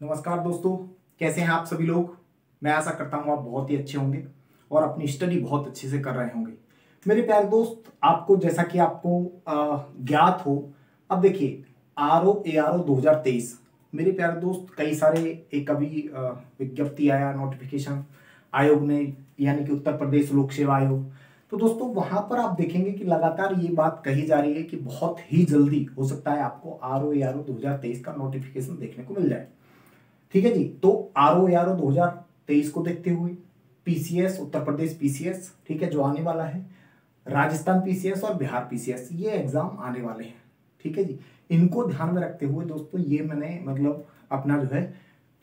नमस्कार दोस्तों, कैसे हैं आप सभी लोग। मैं आशा करता हूं आप बहुत ही अच्छे होंगे और अपनी स्टडी बहुत अच्छे से कर रहे होंगे। मेरे प्यारे दोस्त, आपको जैसा कि आपको ज्ञात हो, अब देखिए RO ARO 2023, मेरे प्यारे दोस्त कई सारे एक अभी विज्ञप्ति आया, नोटिफिकेशन आयोग ने, यानी कि उत्तर प्रदेश लोक सेवा आयोग। तो दोस्तों वहां पर आप देखेंगे कि लगातार ये बात कही जा रही है कि बहुत ही जल्दी हो सकता है आपको RO ARO 2023 का नोटिफिकेशन देखने को मिल जाए। ठीक है जी। तो RO ARO 2023 को देखते हुए PCS, उत्तर प्रदेश PCS, ठीक है, जो आने वाला है, राजस्थान PCS और बिहार PCS, ये एग्जाम आने वाले हैं। ठीक है जी। इनको ध्यान में रखते हुए दोस्तों ये मैंने मतलब अपना जो है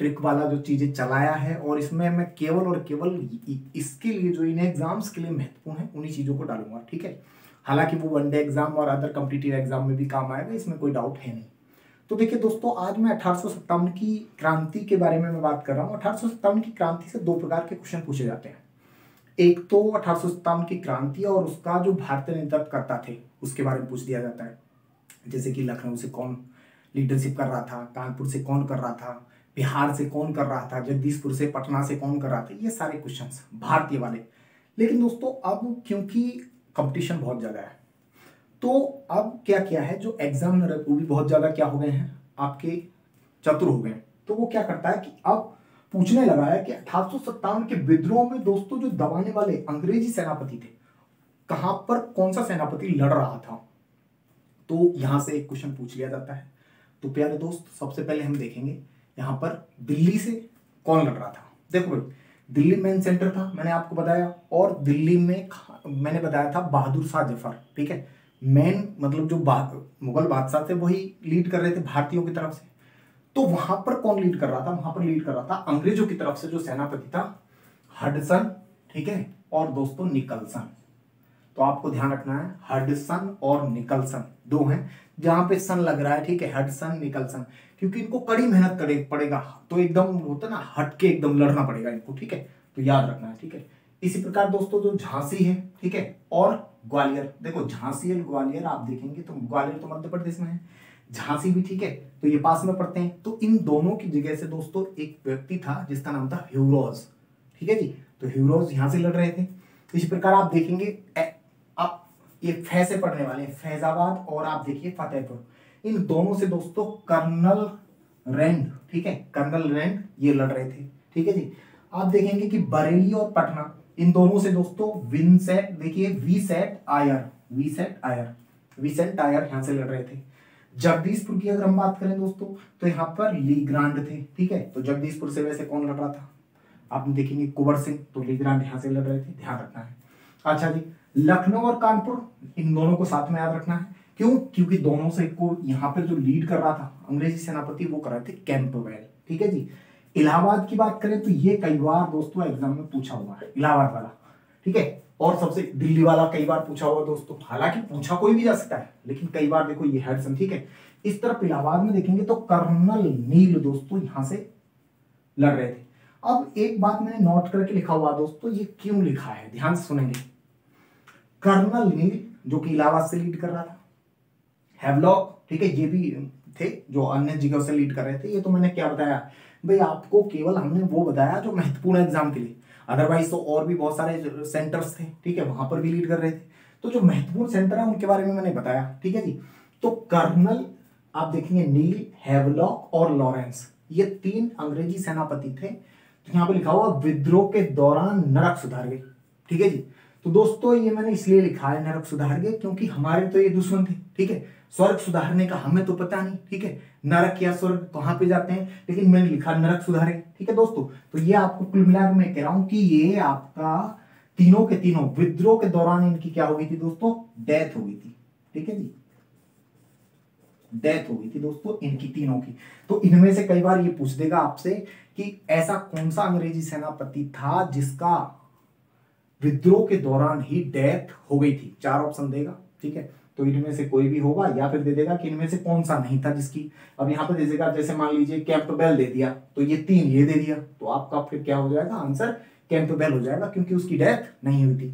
ट्रिक वाला जो चीजें चलाया है, और इसमें मैं केवल और केवल इसके लिए जो इन एग्जाम्स के लिए महत्वपूर्ण है उन्हीं चीजों को डालूंगा। ठीक है। हालांकि वो वनडे एग्जाम और अदर कॉम्पिटिटिव एग्जाम में भी काम आएगा, इसमें कोई डाउट है नहीं। तो देखिए दोस्तों, आज मैं 1857 की क्रांति के बारे में मैं बात कर रहा हूँ। 1857 की क्रांति से दो प्रकार के क्वेश्चन पूछे जाते हैं। एक तो 1857 की क्रांति और उसका जो भारतीय नेतृत्व करता थे उसके बारे में पूछ दिया जाता है, जैसे कि लखनऊ से कौन लीडरशिप कर रहा था, कानपुर से कौन कर रहा था, बिहार से कौन कर रहा था, जगदीशपुर से पटना से कौन कर रहा था, ये सारे क्वेश्चन भारतीय वाले। लेकिन दोस्तों अब क्योंकि कंपटीशन बहुत ज्यादा है, तो अब क्या किया है, जो एग्जामिनर वो भी बहुत ज्यादा क्या हो गए हैं, आपके चतुर हो गए हैं। तो वो क्या करता है कि अब पूछने लगा है कि 1857 के विद्रोह में दोस्तों जो दबाने वाले अंग्रेजी सेनापति थे, कहां पर कौन सा सेनापति लड़ रहा था, तो यहां से एक क्वेश्चन पूछ लिया जाता है। तो प्यारे दोस्त, सबसे पहले हम देखेंगे यहां पर दिल्ली से कौन लड़ रहा था। देखो भाई, दिल्ली मेन सेंटर था, मैंने आपको बताया, और दिल्ली में मैंने बताया था बहादुर शाह जफर। ठीक है, मेन मतलब जो मुगल बादशाह थे वही लीड कर रहे थे भारतीयों की तरफ से। तो वहां पर कौन लीड कर रहा था, वहां पर लीड कर रहा था अंग्रेजों की तरफ से जो सेनापति था, हडसन, ठीक है, और दोस्तों निकलसन। तो आपको ध्यान रखना है, हडसन और निकलसन दो हैं, जहां पे सन लग रहा है, ठीक है, हडसन निकलसन, क्योंकि इनको कड़ी मेहनत करे पड़ेगा, तो एकदम होता ना हट के एकदम लड़ना पड़ेगा इनको। ठीक है, तो याद रखना है। ठीक है, इसी प्रकार दोस्तों जो झांसी है, ठीक है, और ग्वालियर, देखो झांसी और ग्वालियर आप देखेंगे तो ग्वालियर तो मध्य प्रदेश में है, झांसी भी, ठीक है, तो ये पास में पड़ते हैं। तो इन दोनों की जगह से दोस्तों एक व्यक्ति था जिसका नाम था ह्यूरोज। ठीक है जी, तो ह्यूरोज यहां से लड़ रहे थे। इसी प्रकार आप देखेंगे, आप ये फै से पढ़ने वाले हैं, फैजाबाद, और आप देखिए फतेहपुर, इन दोनों से दोस्तों कर्नल रैंड, ठीक है, कर्नल रैंड ये लड़ रहे थे। ठीक है जी। आप देखेंगे कि बरेली और पटना, इन दोनों से दोस्तों विंसेंट, देखिए वीसेंट आयर, विसेंट आयर यहां से लड़ रहे थे। जगदीशपुर की अगर हम बात करें दोस्तों, तो यहाँ पर लीग्रांड थे। ठीक है, तो जगदीशपुर से वैसे कौन लड़ रहा था, आप देखेंगे कुंवर सिंह, तो लीग्रांड यहां से लड़ रहे थे, ध्यान रखना है। अच्छा जी, लखनऊ और कानपुर, इन दोनों को साथ में याद रखना है। क्यों? क्योंकि दोनों से को यहाँ पर जो लीड कर रहा था अंग्रेजी सेनापति, वो कर रहे थे कैंपबेल। ठीक है जी। इलाहाबाद की बात करें तो ये कई बार दोस्तों एग्जाम में पूछा हुआ है, इलाहाबाद वाला। ठीक है, और सबसे दिल्ली वाला कई बार पूछा हुआ दोस्तों, हालांकि पूछा कोई भी जा सकता है, लेकिन कई बार देखो ये हेडसन। ठीक है, इस तरफ इलाहाबाद में देखेंगे तो कर्नल नील दोस्तों यहां से लड़ रहे थे। अब एक बात मैंने नोट करके लिखा हुआ दोस्तों, ये क्यों लिखा है, ध्यान से सुनेंगे। कर्नल नील जो कि इलाहाबाद से लीड कर रहा था, हैवलॉक, ठीक है, ये भी थे जो अन्य जगह से लीड कर रहे थे। ये तो मैंने क्या बताया भाई आपको, केवल हमने वो बताया जो महत्वपूर्ण एग्जाम के लिए, अदरवाइज तो और भी बहुत सारे सेंटर्स थे, ठीक है, वहां पर भी लीड कर रहे थे। तो जो महत्वपूर्ण सेंटर है उनके बारे में मैंने बताया। ठीक है जी। तो कर्नल आप देखेंगे नील, हैवलॉक और लॉरेंस, ये तीन अंग्रेजी सेनापति थे। तो यहाँ पे लिखा हुआ विद्रोह के दौरान नरक सुधार गए। ठीक है जी। तो दोस्तों ये मैंने इसलिए लिखा है नरक सुधार गए, क्योंकि हमारे तो ये दुश्मन थे। ठीक है, स्वर्ग सुधारने का हमें तो पता नहीं। ठीक है, नरक या स्वर्ग कहां पे जाते हैं, लेकिन मैंने लिखा नरक सुधारे। ठीक है दोस्तों, तो ये आपको कुल मिलाकर मैं कह रहा हूं कि ये आपका तीनों के तीनों विद्रोह के दौरान इनकी क्या हो गई थी दोस्तों, डेथ हो गई थी। ठीक है जी, डेथ हो गई थी दोस्तों इनकी तीनों की। तो इनमें से कई बार ये पूछ देगा आपसे कि ऐसा कौन सा अंग्रेजी सेनापति था जिसका विद्रोह के दौरान ही डेथ हो गई थी, चार ऑप्शन देगा। ठीक है, तो इनमें से कोई भी होगा, या फिर दे देगा कि इनमें से कौन सा नहीं था जिसकी। अब यहां पे दे देगा, जैसे मान लीजिए कैंपबेल दे दिया, तो ये तीन ये दे दिया, तो आपका फिर क्या हो जाएगा आंसर, कैंपबेल हो जाएगा, क्योंकि उसकी डेथ नहीं हुई थी।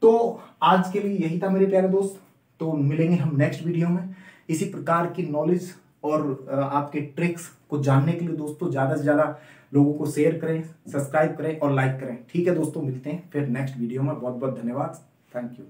तो आज के लिए यही था मेरे प्यारे दोस्त, तो मिलेंगे हम नेक्स्ट वीडियो में। इसी प्रकार की नॉलेज और आपके ट्रिक्स को जानने के लिए दोस्तों ज़्यादा से ज़्यादा लोगों को शेयर करें, सब्सक्राइब करें और लाइक करें। ठीक है दोस्तों, मिलते हैं फिर नेक्स्ट वीडियो में। बहुत बहुत धन्यवाद। Thank you.